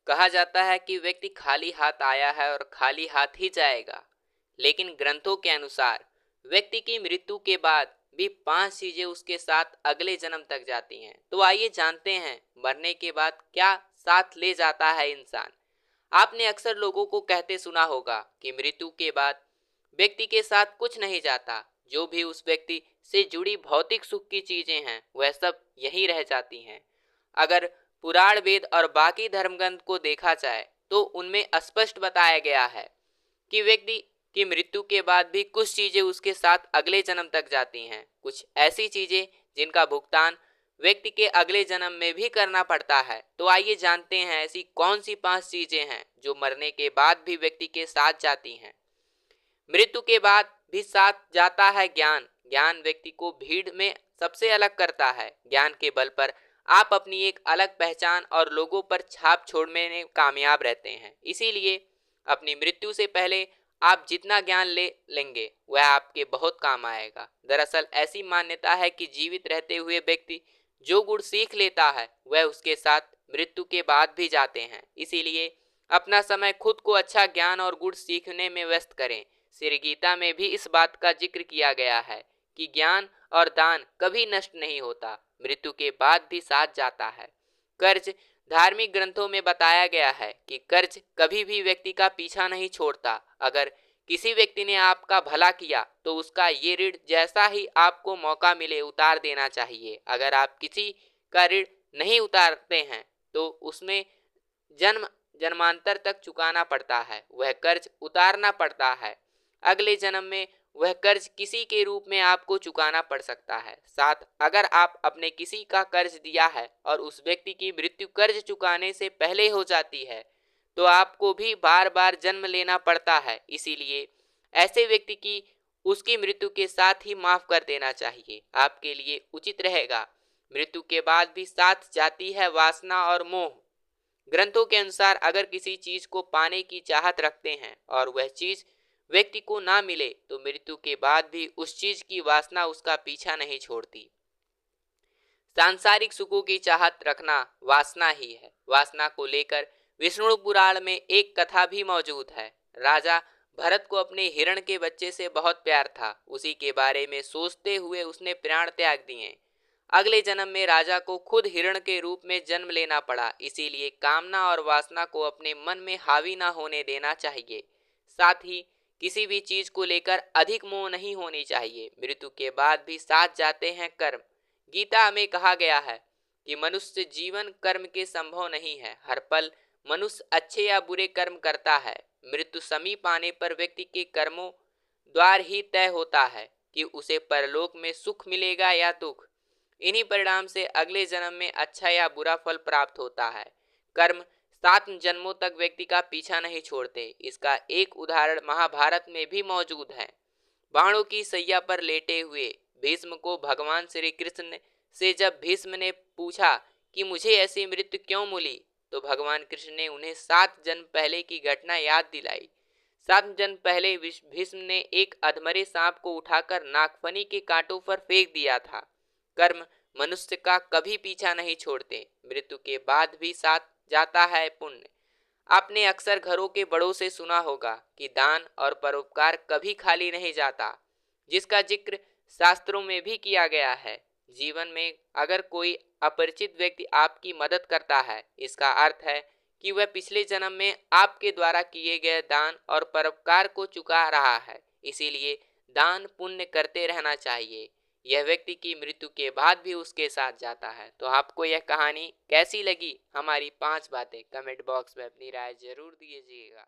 कहा जाता है कि व्यक्ति खाली हाथ आया है और खाली हाथ ही जाएगा, लेकिन ग्रंथों के अनुसार व्यक्ति की मृत्यु के बाद भी 5 चीजें उसके साथ अगले जन्म तक जाती हैं। तो आइए जानते हैं मरने के बाद क्या साथ ले जाता है इंसान। आपने अक्सर लोगों को कहते सुना होगा कि मृत्यु के बाद व्यक्ति के साथ कुछ नहीं जाता, जो भी उस व्यक्ति से जुड़ी भौतिक सुख की चीजें हैं वह सब यहीं रह जाती हैं। अगर पुराण वेद और बाकी धर्मग्रंथ को देखा जाए तो उनमें स्पष्ट बताया गया है कि व्यक्ति की मृत्यु के बाद भी कुछ चीजें उसके साथ अगले जन्म तक जाती हैं। कुछ ऐसी चीजें जिनका भुगतान व्यक्ति के अगले जन्म में भी करना पड़ता है। तो आइए जानते हैं ऐसी कौन सी 5 चीजें हैं जो मरने के बाद भी व्यक्ति के साथ जाती हैं। मृत्यु के बाद भी साथ जाता है ज्ञान। ज्ञान व्यक्ति को भीड़ में सबसे अलग करता है। ज्ञान के बल पर आप अपनी एक अलग पहचान और लोगों पर छाप छोड़ने में कामयाब रहते हैं। इसीलिए अपनी मृत्यु से पहले आप जितना ज्ञान ले लेंगे वह आपके बहुत काम आएगा। दरअसल ऐसी मान्यता है कि जीवित रहते हुए व्यक्ति जो गुण सीख लेता है वह उसके साथ मृत्यु के बाद भी जाते हैं। इसीलिए अपना समय खुद को अच्छा ज्ञान और गुण सीखने में व्यस्त करें। श्री गीता में भी इस बात का जिक्र किया गया है कि ज्ञान और दान कभी नष्ट नहीं होता, मृत्यु के बाद भी साथ जाता है। कर्ज, धार्मिक ग्रंथों में बताया गया है कि कर्ज कभी भी व्यक्ति का पीछा नहीं छोड़ता। अगर किसी व्यक्ति ने आपका भला किया तो उसका ये ऋण जैसा ही आपको मौका मिले उतार देना चाहिए। अगर आप किसी का ऋण नहीं उतारते हैं तो उसमें जन्म जन्मांतर तक चुकाना पड़ता है, वह कर्ज उतारना पड़ता है। अगले जन्म में वह कर्ज किसी के रूप में आपको चुकाना पड़ सकता है। साथ अगर आप अपने किसी का कर्ज दिया है और उस व्यक्ति की मृत्यु कर्ज चुकाने से पहले हो जाती है तो आपको भी बार बार जन्म लेना पड़ता है। इसीलिए ऐसे व्यक्ति की उसकी मृत्यु के साथ ही माफ कर देना चाहिए, आपके लिए उचित रहेगा। मृत्यु के बाद भी साथ जाती है वासना और मोह। ग्रंथों के अनुसार अगर किसी चीज को पाने की चाहत रखते हैं और वह चीज व्यक्ति को ना मिले तो मृत्यु के बाद भी उस चीज की वासना उसका पीछा नहीं छोड़ती। सांसारिक सुखों की चाहत रखना वासना ही है। वासना को लेकर विष्णु पुराण में एक कथा भी मौजूद है। राजा भरत को अपने हिरण के बच्चे से बहुत प्यार था। उसी के बारे में सोचते हुए उसने प्राण त्याग दिए। अगले जन्म में राजा को खुद हिरण के रूप में जन्म लेना पड़ा। इसीलिए कामना और वासना को अपने मन में हावी ना होने देना चाहिए। साथ ही किसी भी चीज को लेकर अधिक मोह नहीं होनी चाहिए। मृत्यु के बाद भी साथ जाते हैं कर्म। गीता में कहा गया है कि मनुष्य जीवन कर्म के संभव नहीं है। हर पल मनुष्य अच्छे या बुरे कर्म करता है। मृत्यु समीप आने पर व्यक्ति के कर्मों द्वार ही तय होता है कि उसे परलोक में सुख मिलेगा या दुख। इन्हीं परिणाम से अगले जन्म में अच्छा या बुरा फल प्राप्त होता है। कर्म 7 जन्मों तक व्यक्ति का पीछा नहीं छोड़ते। इसका एक उदाहरण महाभारत में भी मौजूद है। बाणों की सैया पर लेटे हुए भीष्म को भगवान श्री कृष्ण से जब भीष्म ने पूछा कि मुझे ऐसी मृत्यु क्यों मिली तो भगवान कृष्ण ने उन्हें 7 जन्म पहले की घटना याद दिलाई। 7 जन्म पहले भीष्म ने एक अधमरे सांप को उठाकर नागफनी के कांटों पर फेंक दिया था। कर्म मनुष्य का कभी पीछा नहीं छोड़ते। मृत्यु के बाद भी साथ जाता है पुण्य। आपने अक्सर घरों के बड़ों से सुना होगा कि दान और परोपकार कभी खाली नहीं जाता, जिसका जिक्र शास्त्रों में भी किया गया है। जीवन में अगर कोई अपरिचित व्यक्ति आपकी मदद करता है, इसका अर्थ है कि वह पिछले जन्म में आपके द्वारा किए गए दान और परोपकार को चुका रहा है। इसीलिए दान पुण्य करते रहना चाहिए। यह व्यक्ति की मृत्यु के बाद भी उसके साथ जाता है। तो आपको यह कहानी कैसी लगी? हमारी 5 बातें कमेंट बॉक्स में अपनी राय जरूर दीजिएगा।